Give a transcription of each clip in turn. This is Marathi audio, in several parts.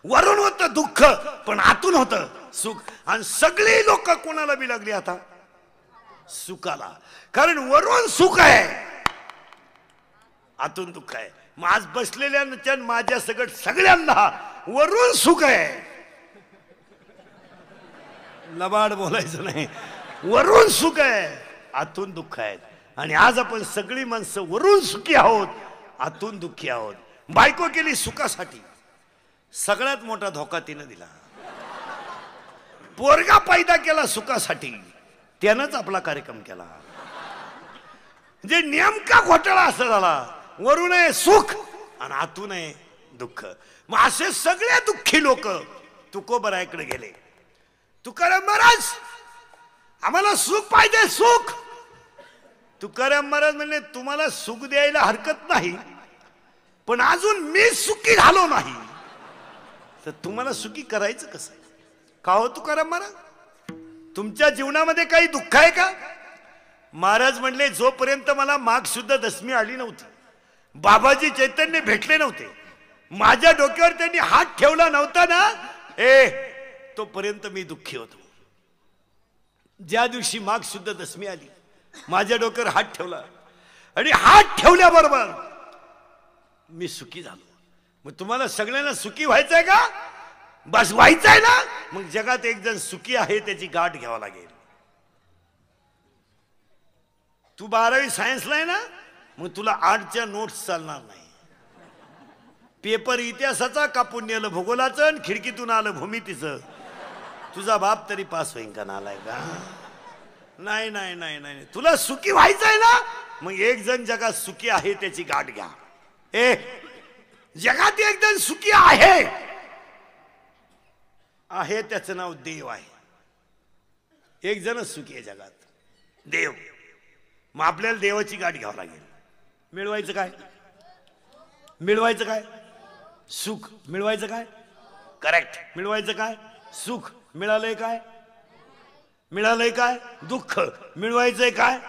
वरून होतं दुःख पण आतून होतं सुख. आणि सगळी लोक कोणाला बी लागली आता सुखाला, कारण वरून सुख आहे आतून दुःख आहे. मग आज बसलेल्या माझ्या सगळं सगळ्यांना वरून सुख आहे, लबाड बोलायचं नाही, वरून सुख आहे आतून दुःख आहे. आणि आज आपण सगळी माणसं वरून सुखी आहोत आतून दुःखी आहोत. बायको केली सुखासाठी, सगळ्यात मोठा धोका तिनं दिला. पोरगा पैदा केला सुखासाठी, त्यानंच आपला कार्यक्रम केला. म्हणजे नेमका घोटाळा असा झाला, वरून आहे सुख आणि आतून आहे दुःख. मग असे सगळे दुःखी लोक तुकोबरायाकडे गेले. तुकाराम महाराज आम्हाला सुख पाहिजे सुख. तुकाराम महाराज म्हणले तुम्हाला सुख द्यायला हरकत नाही, पण अजून मी सुखी झालो नाही तर तुम्हाला सुखी करायचं कसं? का हो तुकाराम महाराज, तुमच्या जीवनामध्ये काही दुःख आहे का? महाराज म्हणले जोपर्यंत मला माघ शुद्ध दशमी आली नव्हती, बाबाजी चैतन्य भेटले नव्हते, माझ्या डोक्यावर त्यांनी हात ठेवला नव्हता ना, तोपर्यंत मी दुःखी होतो. ज्या दिवशी माघ शुद्ध दशमी आली, माझ्या डोक्यावर हात ठेवला आणि हात ठेवल्याबरोबर मी सुखी झालो. मग तुम्हाला सगळ्यांना सुखी व्हायचंय का? बस व्हायचंय ना, मग जगात एक जण सुखी आहे त्याची गाठ घ्यावा लागेल. तू 12वी सायन्सला आहे ना, मग तुला 8च्या नोट्स चालणार नाही. पेपर इतिहासाचा कापून नेलं भूगोलाचं आणि खिडकीतून आलं भूमितीचं. तुझा बाप तरी पास होईन का नालाय का? नाही नाही नाही नाही, तुला सुखी व्हायचंय ना, मग एक जण जगात सुखी आहे त्याची गाठ घ्या. जगात एक जण सुखी आहे त्याचं नाव देव आहे. एक जणच सुखी आहे जगात, देव. मग आपल्याला देवाची गाठ घ्यावं लागेल. मिळवायचं काय? मिळवायचं काय? सुख. मिळवायचं काय? करेक्ट. मिळवायचं काय? सुख. मिळालंय काय? मिळालंय काय? दुःख. मिळवायचंय काय?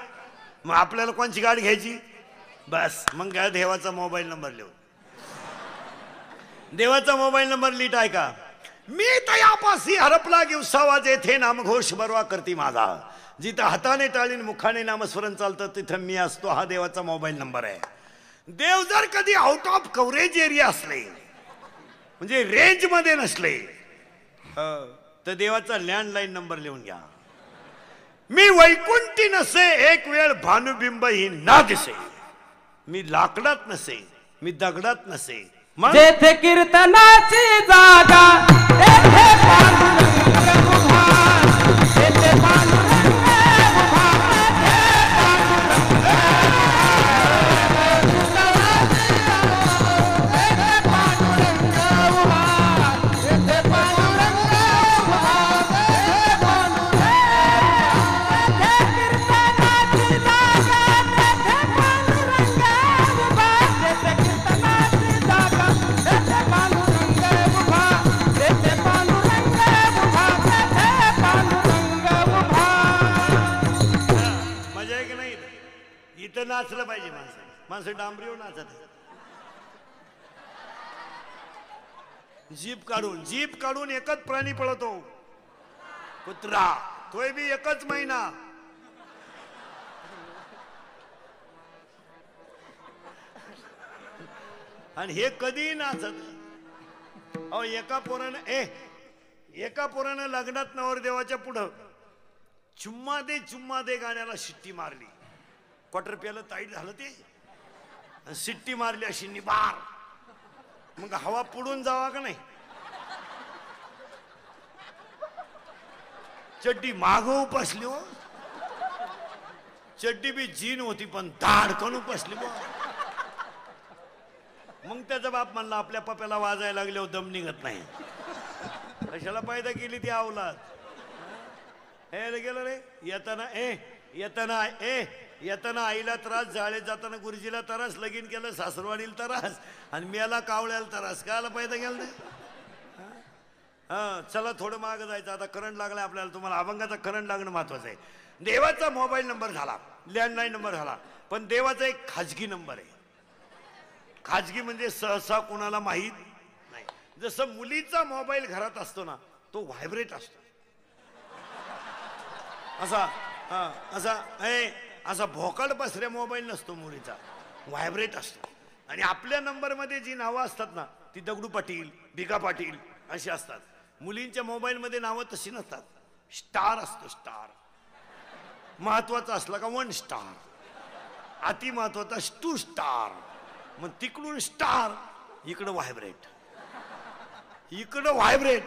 मग आपल्याला कोणची गाठ घ्यायची? बस मग काय, देवाचा मोबाईल नंबर लिहून. देवाचा मोबाईल नंबर लीट आहे का? मी तयापासी हरपला गिवसावाज येथे नामघोष बरवा करती माझा. जिथं हाताने टाळीन मुखाने नामस्मरण चालतं तिथं मी असतो. हा देवाचा मोबाईल नंबर आहे. देव जर कधी आउट ऑफ कव्हरेज एरिया असले, म्हणजे रेंज मध्ये नसले, तर देवाचा लँडलाईन नंबर लिहून घ्या. मी वैकुंठी नसे एक वेळ भानुबिंब ही ना दिसे. मी लाकडात नसे, मी दगडात नसे. जेथे कीर्तनाची जागा तेथे पांडुरंग उभा. तेथे पांडुरंग उभा. तेथे पांडुरंग उभा. तेथे पांडुरंग उभा. तेथे पांडुरंग. जेथे कीर्तनाची जागा तेथे पांडुरंग उभा. जेथे कीर्तनाची जागा तेथे पांडुरंग उभा. तेथे पांडुरंग उभा. तेथे पांडुरंग उभा. मजा आहे की नाही? इथं नाचलं पाहिजे. माणसं डांबरीवर नाचत. जीप काढून एकच प्राणी पळतो, कुत्रा. तोय बी एकच महिना. आणि हे कधी नाचत. अहो एका पोरानं लग्नात नवरदेवाच्या पुढं चुम्मा दे गाण्याला शिट्टी मारली. क्वार्टर प्याला ताईट झालं ते, शिट्टी मारली अशी निबार. मग हवा पुढून जावा का नाही? चड्डी माग उपसली हो. चड्डी बी जीन होती पण धाडकन उपसली बा. मग त्याचा बाप म्हणला आपल्या पप्याला वाजायला लागले दम निघत नाही, कशाला पैदा केली ती अवलाद. हे गेलं रे. येताना आईला त्रास, जाळेत जाताना गुरुजीला त्रास, लगीन केलं सासरवाडीला त्रास, आणि मेला कावळ्याला त्रास. कायला पैदा केला नाही? चला थोडं मागं जायचं. आता करंट लागलाय आपल्याला. तुम्हाला अभंगाचा करंट लागणं महत्वाचं आहे. देवाचा मोबाईल नंबर झाला, लँडलाईन नंबर झाला, पण देवाचा एक खाजगी नंबर आहे. खाजगी म्हणजे सहसा कोणाला माहीत नाही. जसं मुलीचा मोबाईल घरात असतो ना तो व्हायब्रेट असतो असा असा भोकाड बसऱ्या मोबाईल नसतो मुलीचा व्हायब्रेट असतो आणि आपल्या नंबरमध्ये जी नावं असतात ना ती दगडू पाटील भिका पाटील अशी असतात मुलींच्या मोबाईलमध्ये नावं तशी नसतात स्टार असतो स्टार महत्वाचा असला का 1 स्टार अति महत्वाचा 2 स्टार मग तिकडून स्टार इकडं व्हायब्रेट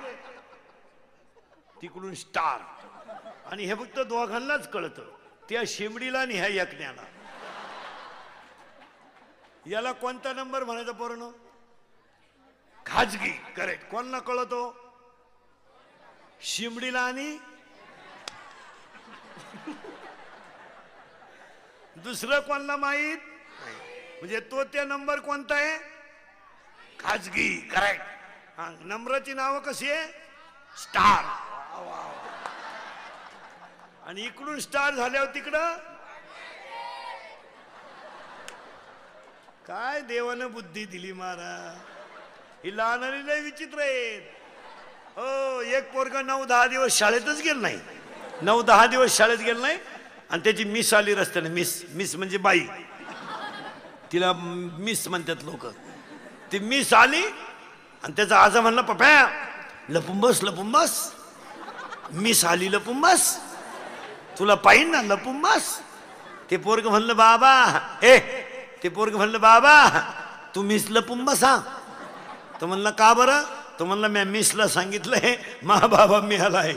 तिकडून स्टार आणि हे फक्त दोघांनाच कळतं त्या शेंबडीला आणि ह्या एकण्याला याला कोणता नंबर म्हणायचा पोरांनो खाजगी करेक्ट कोणाला कळतो शिमडीला आणि दुसरं कोणाला माहित म्हणजे तो त्या नंबर कोणता आहे खाजगी करेक्ट हा नंबराची नाव कशी आहे स्टार आणि इकडून स्टार झाल्यावर तिकडं काय देवानं बुद्धी दिली महाराज ही लहान लय विचित्र आहेत हो एक पोरगा 9-10 दिवस शाळेतच गेलं नाही 9-10 दिवस शाळेत गेलं नाही आणि त्याची मिस आली रस्त्याने मिस म्हणजे बाई तिला मिस म्हणतात लोक ती मिस आली आणि त्याचा आजा म्हणला पप्या लपून बस मिस आली लपून बस तुला पाहिजे ना लपून बस ते पोरग म्हणलं बाबा तू मिस लपून बसा तो म्हणला का बरं तो म्हणला मी मिसला सांगितलंय मा बाबा मी आलाय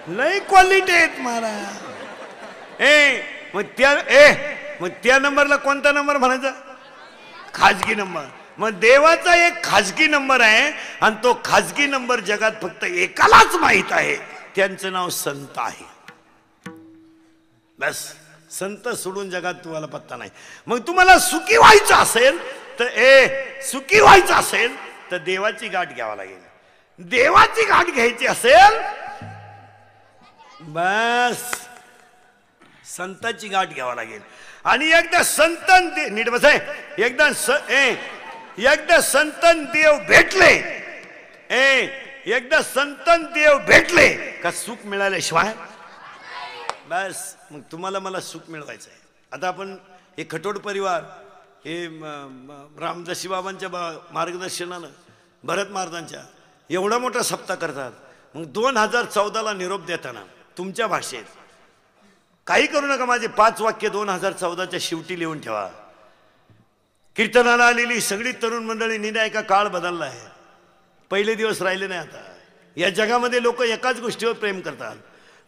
लय क्वालिटी आहेत महाराज मग त्या नंबरला कोणता नंबर म्हणायचा खाजगी नंबर मग देवाचा एक खाजगी नंबर आहे आणि तो खाजगी नंबर जगात फक्त एकालाच माहित आहे त्यांचं नाव संत आहे बस संत सोडून जगात तुम्हाला पत्ता नाही मग तुम्हाला सुखी व्हायचं असेल तर देवाची गाठ घ्यावा लागेल देवाची गाठ घ्यायची असेल बस संतांची गाठ घ्यावा लागेल आणि एकदा संतन नीट बस आहे एकदा संतन देव भेटले एकदा संतन देव भेटले का सुख मिळाल्याशिवाय बस मग तुम्हाला मला सुख मिळवायचं आहे आता आपण हे खटोड परिवार हे रामदासी बाबांच्या मार्गदर्शनानं भरत महाराजांच्या एवढा मोठा सप्ताह करतात मग 2014ला निरोप देताना तुमच्या भाषेत काही करू नका माझे 5 वाक्य 2014च्या शेवटी लिहून ठेवा कीर्तनाला आलेली सगळी तरुण मंडळी निर्णय का काळ बदलला आहे पहिले दिवस राहिले नाही आता या जगामध्ये लोक एकाच गोष्टीवर प्रेम करतात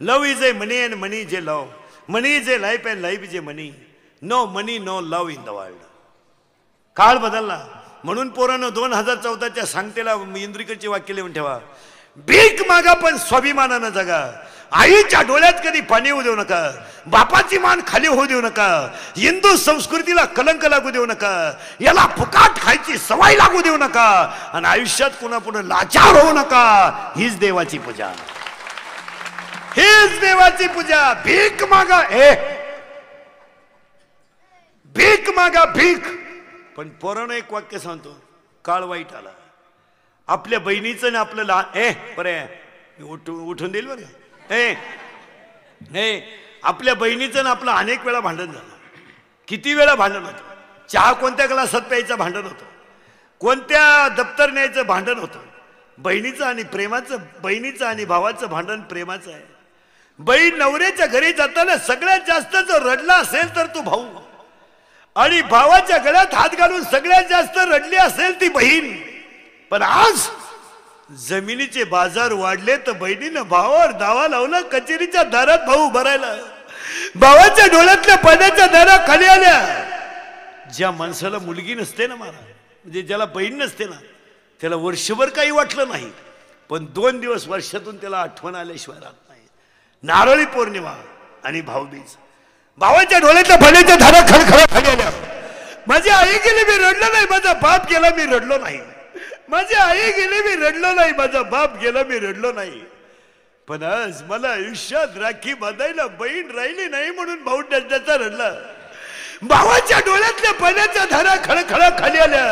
love is a money and money is a love money is a life and life is a money no money no love in the world काळ बदलला म्हणून पोरांनो 2014च्या सांगतेला इंद्रिकडचे वाक्य लिहून ठेवा भीक मागा पण स्वाभिमानानं जगा आईच्या डोळ्यात कधी पाणी होऊ देऊ नका बापाची मान खाली होऊ देऊ नका हिंदू संस्कृतीला कलंक लागू देऊ नका याला फुकाट खायची सवय लागू देऊ नका आणि आयुष्यात कुणापुढे लाचार होऊ नका हीच देवाची पूजा हीच देवाची पूजा भीक मागा भीक पण पोरानं एक वाक्य सांगतो काळ वाईट आला आपल्या बहिणीचं आणि आपलं लहान बरं उठून देईल बरं आपल्या बहिणीचं ना आपलं अनेक वेळा भांडण झालं किती वेळा भांडण होतं चहा कोणत्या ग्लासात प्यायचं भांडण होतं कोणत्या दप्तर न्यायचं भांडण होतं बहिणीचं आणि भावाचं भांडण प्रेमाचं आहे बहीण नवऱ्याच्या घरी जाताना सगळ्यात जास्त जर रडला असेल तर तो भाऊ आणि भावाच्या गळ्यात हात घालून सगळ्यात जास्त रडली असेल ती बहीण पण आज जमिनीचे बाजार वाढले तर बहिणीनं भावावर दावा लावला कचेरीच्या दारात भाऊ भरायला भावाच्या डोळ्यातल्या पाण्याच्या दारा खाली आल्या ज्या माणसाला मुलगी नसते ना मला म्हणजे ज्याला बहीण नसते ना त्याला वर्षभर काही वाटलं नाही पण 2 दिवस वर्षातून त्याला आठवण आल्याशिवाय राहत नाही नारळी पौर्णिमा आणि भाऊबीज भावाच्या डोळ्यातल्या पाण्याच्या धारा खळखळ खाली आल्या माझी आई गेली मी रडलो नाही माझा बाप गेला मी रडलो नाही माझी आई गेली मी रडलो नाही माझा बाप गेला मी रडलो नाही पण आज मला आयुष्यात राखी बांधायला बहीण राहिली नाही म्हणून भाऊ डंडाचा रडला भावाच्या डोळ्यातल्या पाण्याच्या धारा खळखळ खाली आल्या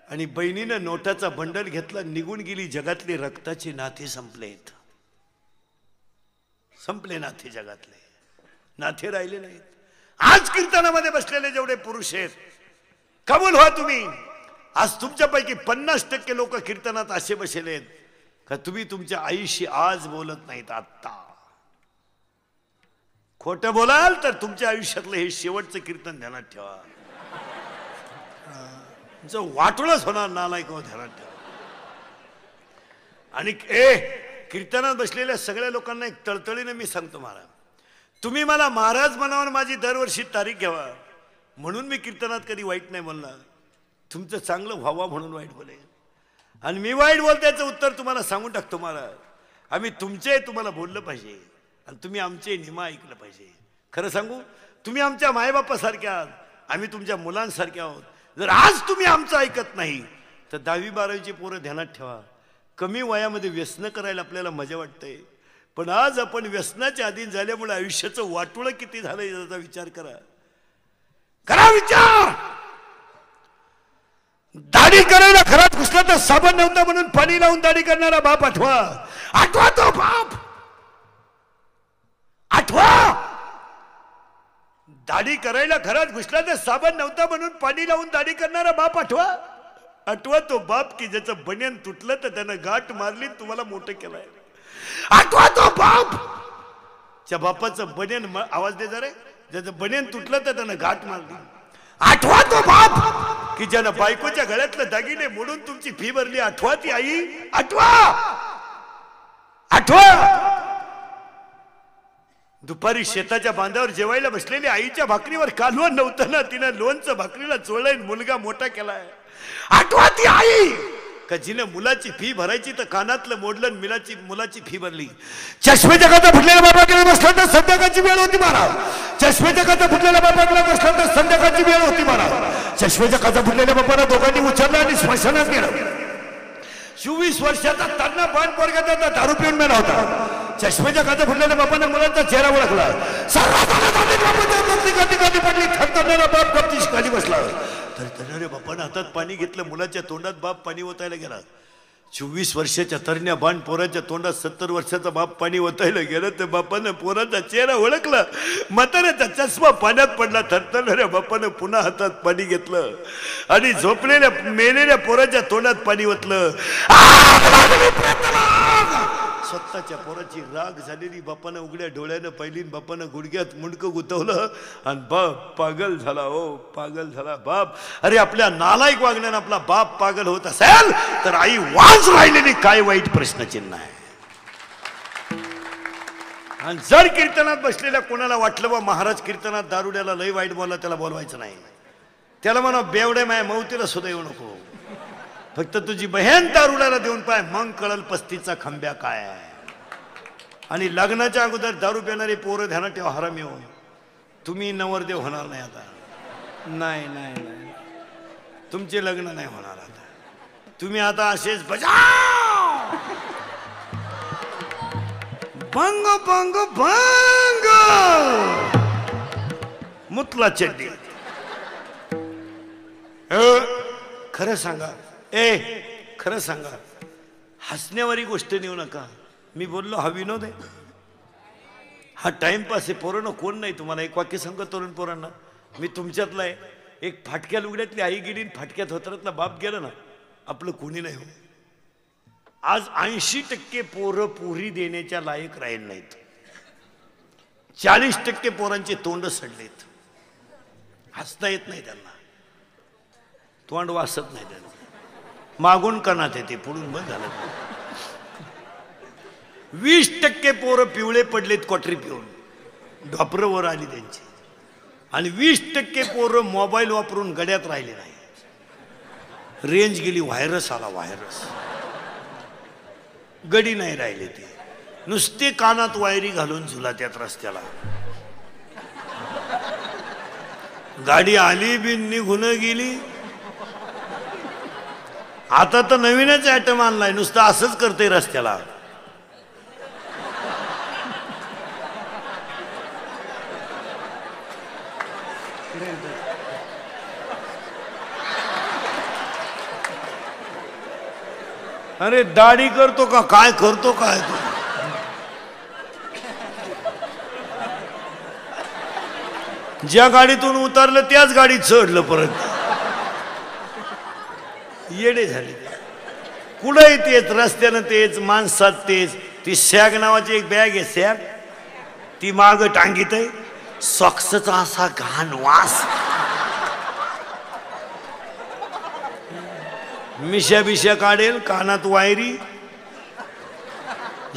आणि बहिणीनं नोटाचा बंडल घेतला, निघून गेली. जगातली रक्ताची नाते संपलेत. संपले नाते, जगातले नाते राहिले नाहीत. आज कीर्तनामध्ये बसलेले जेवढे पुरुष आहेत, कबूल व्हा तुम्ही. आज तुमच्यापैकी 50% लोक कीर्तनात असे बसलेत का तुम्ही तुमच्या आईशी आज बोलत नाहीत. आत्ता खोटं बोलाल तर तुमच्या आयुष्यातलं हे शेवटचं कीर्तन ध्यानात ठेवा. तुमचं वाटोळच होणार, नालायक हो, ध्यानात ठेवा. आणि कीर्तनात बसलेल्या सगळ्या लोकांना एक तळतळीने मी सांगतो, महाराज तुम्ही मला महाराज म्हणावून माझी दरवर्षी तारीख घ्यावा, म्हणून मी कीर्तनात कधी वाईट नाही बोलणार. तुमचं चांगलं व्हावं म्हणून वाईट बोले. आणि मी वाईट बोलत्याचं उत्तर तुम्हाला सांगून टाकतो, महाराज आम्ही तुमचे तुम्हाला बोललं पाहिजे आणि तुम्ही आमचे निमा ऐकलं पाहिजे. खरं सांगू, तुम्ही आमच्या मायबापासारखे आहात, आम्ही तुमच्या मुलांसारखे आहोत. जर आज तुम्ही आमचं ऐकत नाही तर 10वी 12वीची पोरं ध्यानात ठेवा. कमी वयामध्ये व्यसन करायला आपल्याला मजा वाटते, पण आज आपण व्यसनाच्या अधीन झाल्यामुळे आयुष्याचं वाटोळं किती झालं याचा विचार करा. करा विचार. दाढी करायला घरात घुसला तर साबण नव्हता म्हणून पाणी लावून दाढी करणारा बाप आठवा. आठवा तो बाप, आठवा. दाढी करायला घरात घुसला तर साबण नव्हता म्हणून पाणी लावून दाढी करणारा बाप आठवा. आठवा तो बाप की ज्याचं बनियान तुटलं तर त्यानं गाठ मारली, तुम्हाला मोठं केलंय. आठवा तो बाप त्या बापाचं बनियान, आवाज दे जरा, ज्याचं बनियान तुटलं तर त्यानं गाठ मारली. आठवा तो बाप की ज्यानं बायकोच्या गळ्यातलं दागिने मोडून तुमची फी भरली. आठवा ती आई, आठवा. आठवा दुपारी शेताच्या बांधावर जेवायला बसलेली आईच्या भाकरीवर कालवण नव्हतं ना, तिनं लोणचं भाकरीला चोळलंय, मुलगा मोठा केलाय. आठवा ती आई का जिने मुलाची फी भरायची तर कानातलं मोडलं, मुलाची फी भरली. चष्मेच्या काचा फुटलेल्या बापाकडे बसला तर संध्याकाळची वेळ होती महाराज. चष्मेच्या काचा फुटलेल्या बापाकडे बसला तर संध्याकाळची वेळ होती महाराज. चष्मेच्या काचा फुटलेल्या बापाला दोघांनी उचललं आणि स्मशानात गेलं. 24 वर्षाचा त्यांना बाण पोरगा त्याचा दारू पिऊन मेला होता. चष्मेच्या काचा फुटलेल्या बापाने मुलांचा चेहरा ओळखला. पडली, थरथरणारा बाप गपची खाली बसला. तर बापानं हातात पाणी घेतलं, मुलाच्या तोंडात बाप पाणी ओतायला गेला. 24 वर्षाच्या तरण्या बाण पोराच्या तोंडात 70 वर्षाचा बाप पाणी ओतायला गेलं. तर बापानं पोराचा चेहरा ओळखला. म्हाताऱ्याचा चष्मा पाण्यात पडला. थरथरणाऱ्या बापानं पुन्हा हातात पाणी घेतलं आणि झोपलेल्या मेलेल्या पोराच्या तोंडात पाणी ओतलं. स्वतःच्या पोराची राग झालेली बापानं उघड्या डोळ्यानं पाहिली. बापानं गुडघ्यात मुंडकं गुतवलं आणि बाप पागल झाला. हो पागल झाला बाप. अरे आपल्या नालायक वागण्यानं आपला बाप पागल होत असेल तर आई वाज राहिलेली काय वाईट प्रश्नचिन्ह आहे. आणि जर कीर्तनात बसलेल्या कोणाला वाटलं बा महाराज कीर्तनात दारुड्याला लय वाईट बोलला, त्याला बोलवायचं नाही. त्याला म्हणा बेवडे माय मौतीला सुद्धा येऊ नको, फक्त तुझी बहीण दारुड्याला देऊन पाय, मग कळल पस्तीचा खंब्या काय आहे. आणि लग्नाच्या अगोदर दारू पिणारे पोरं ध्यानात ठेवा, हरामी हो. तुम्ही नवरदेव होणार नाही आता. नाही नाही नाही, तुमचे लग्न नाही होणार आता. तुम्ही आता असेच बजाव भंग भंग भंग मुतला चड्डी. खरं सांगा, खरं सांगा, हसण्यावारी गोष्ट नेऊ नका. मी बोललो हा विनोद आहे, हा टाइमपास आहे. पोरांनो कोण नाही तुम्हाला एक वाक्य सांगतो तरुण पोरांना, मी तुमच्यातला आहे. एक फाटक्या लुगड्यातली आई गेली, फाटक्या धोत्रातला बाप गेला ना, आपलं कोणी नाही हो. आज 80% पोरं पोरी देण्याच्या लायक राहील नाहीत. 40% पोरांचे तोंड सडलेत. हसता येत नाही त्यांना, तोंड वासत नाही त्यांना, मागून कणात येते, पुढून बंद झालं. 20% पोरं पिवळे पडलेत क्वाटरी पिऊन, ढोपरवर आली त्यांची. आणि 20% पोरं मोबाईल वापरून गड्यात राहिले नाही. रेंज गेली, व्हायरस आला, व्हायरस. गडी नाही राहिले, ते नुसते कानात वायरी घालून झुलात्यात रस्त्याला. गाडी आली बी निघून गेली. आता तर नवीनच आयटम आणलाय, नुसतं असंच करते रस्त्याला. अरे दाढी करतो का काय करतो काय तू? ज्या गाडीतून उतरलं त्याच गाडीत चढलं परत. येडे झाले. कुठंही तेच, रस्त्यानं तेच, माणसात तेच. ती सॅग नावाची एक बॅग आहे, सॅग, ती माग टांगीत आहे. सॉक्सचा असा घाण वास. मिशा बिशा काढेल, कानात वायरी.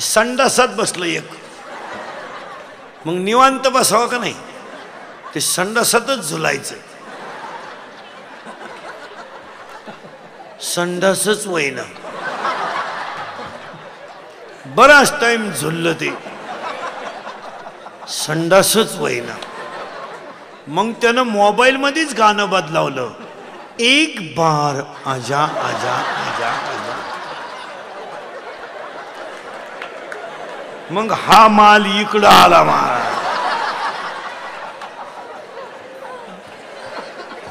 संडासात बसलं एक. मग निवांत बसावं का नाही? ते संडासातच झुलायचं. संडासच वयना. बराच टाइम झुललं ते, संडासच वयना. मग त्यानं मोबाईल मध्येच गाणं बदलावलं, एक बार आजा आजा आजा आजा. मग हा माल इकडं आला महाराज.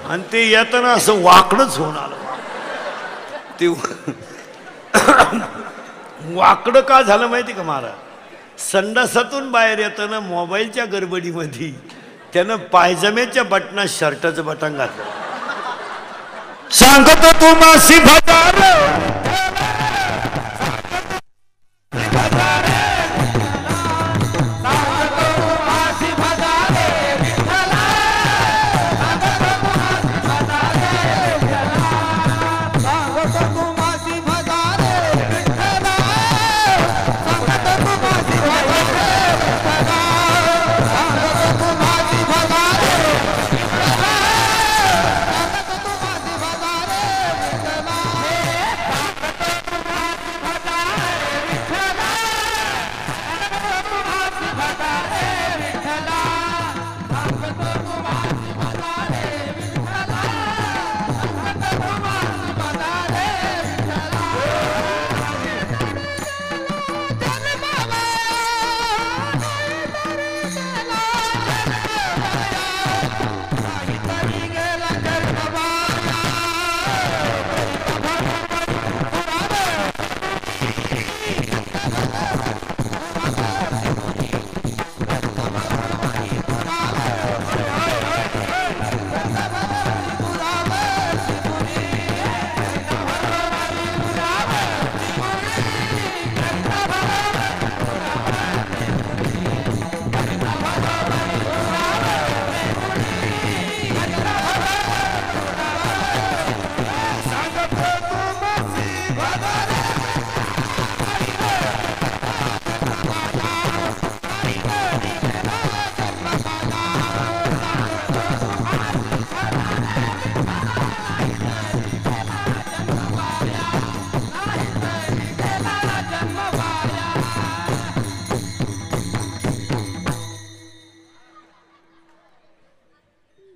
आणि ते येताना असं वाकडच होऊन आलं. ते वाकडं का झालं माहिती का महाराज? संडासातून बाहेर येताना मोबाईलच्या गडबडीमध्ये त्यानं पायजम्याच्या बटनात शर्टाचं बटन घातलं. सांगतो तू मासी भजार.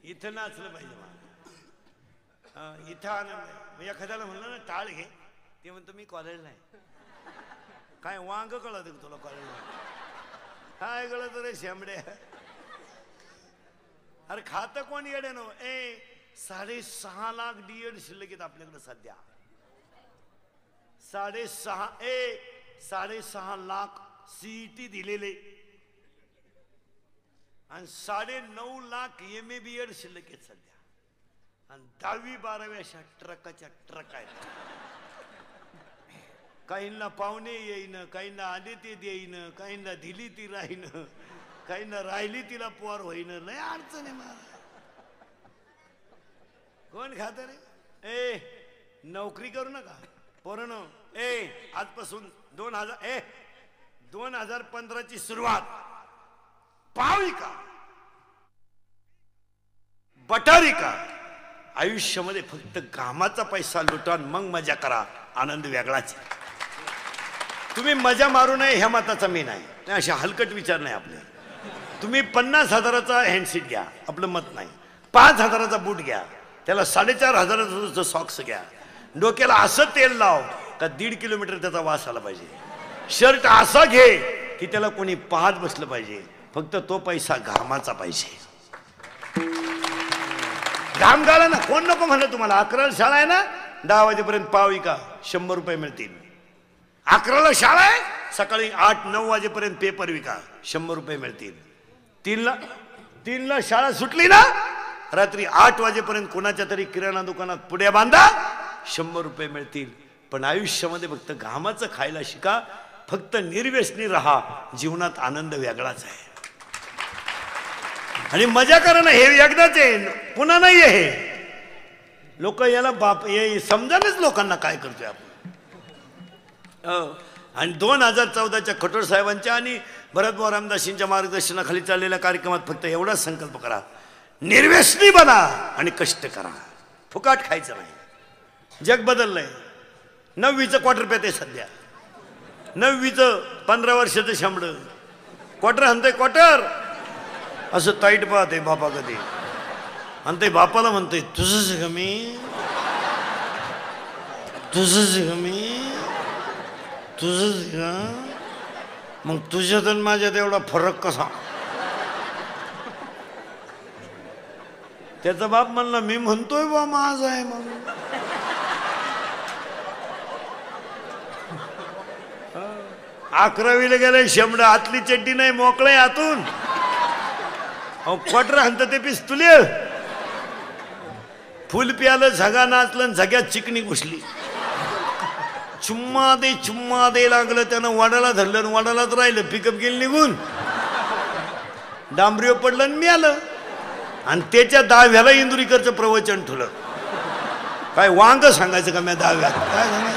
इथं नाचलं पाहिजे मला. इथं आनंद. एखाद्याला म्हणलं ना टाळ घे, ते म्हणतो मी कॉलेज नाही. काय वांग कळत तुला कॉलेजला? काय कळत रे शेंबड्या? अरे खातं कोण येडे नो? 6.5 लाख डीएड शिल्लक आहेत आपल्याकडे सध्या. 6.5 लाख सीईटी दिलेले आणि 9.5 लाख MA-BEd शिल्लक आहेत सध्या. आणि 10वी 12वी अशा ट्रकाच्या ट्रक आहेत. काहींना पाहुणे येईन, काहींना आले ते देईन, काहींना दिली ती राहीन, काहींना राहिली तिला पोर होईन. लय अडचण आहे मला. कोण खात रे? नोकरी करू नका पोरांनो. आजपासून 2015ची सुरुवात. पावी का बटारी का? आयुष्यामध्ये फक्त कामाचा पैसा लुटा, मग मजा करा. आनंद वेगळाच. तुम्ही मजा मारू नये ह्या मताचा मी नाही. अशा हलकट विचार नाही आपले. तुम्ही 50,000चा हँडसीट घ्या, आपलं मत नाही. 5,000चा बूट घ्या, त्याला 4,500चं सॉक्स घ्या. डोक्याला असं तेल लाव का 1.5 किलोमीटर त्याचा वास आला पाहिजे. शर्ट असा घे की त्याला कोणी पाहत बसलं पाहिजे. फक्त तो पैसा घामाचा पाहिजे. घाम घाला ना, कोण नको म्हणलं तुम्हाला. 11ला शाळा आहे ना, 10 वाजेपर्यंत पाव विका, 100 रुपये मिळतील. 11ला शाळा आहे, सकाळी 8-9 वाजेपर्यंत पेपर विका, 100 रुपये मिळतील. 3ला शाळा सुटली ना, रात्री 8 वाजेपर्यंत कोणाच्या तरी किराणा दुकानात पुड्या बांधा, 100 रुपये मिळतील. पण आयुष्यामध्ये फक्त घामाचं खायला शिका, फक्त निर्व्यसनी राहा, जीवनात आनंद वेगळाच आहे. आणि मजा करा ना, हे एकदाच आहे, पुन्हा नाही आहे. हे लोक याला बाप हे समजानच लोकांना काय करतोय आपण. आणि 2014च्या खटोळ साहेबांच्या आणि भरतभाऊ रामदासींच्या मार्गदर्शनाखाली चाललेल्या कार्यक्रमात फक्त एवढाच संकल्प करा, निर्व्यसनी बना आणि कष्ट करा, फुकाट खायचं नाही. जग बदललंय. 9वीचं क्वार्टर पेते सध्या, 9वीचं 15 वर्षाचं शंभड क्वार्टर आणतंय. क्वार्टर असं ताईट पाहते बापा कधी, आणि ते बापाला म्हणतोय तुझंच कमी, तुझंच कमी, तुझंच का. मग तुझ्यात आणि माझ्यात एवढा फरक कसा. त्याचा बाप म्हणला मी म्हणतोय बा माझा आहे म्हणून. अकरावीला गेले शेंबड, आतली चड्डी नाही, मोकळे आतून. क्वार्टर हंत ते पिस्तुले, फुल प्यालं, झगा नाचलं, झग्यात चिकणी घुसली. चुम्मा दे लागलं, त्यानं वाडाला धरलं आणि वाडालाच राहिलं. पिकअप गेलं निघून, डांबरीवर पडलं आणि मिळालं. आणि त्याच्या 10व्याला इंदुरीकरचं प्रवचन ठुलं. काय वांग सांगायचं का, मी 10व्यात काय सांगायचं.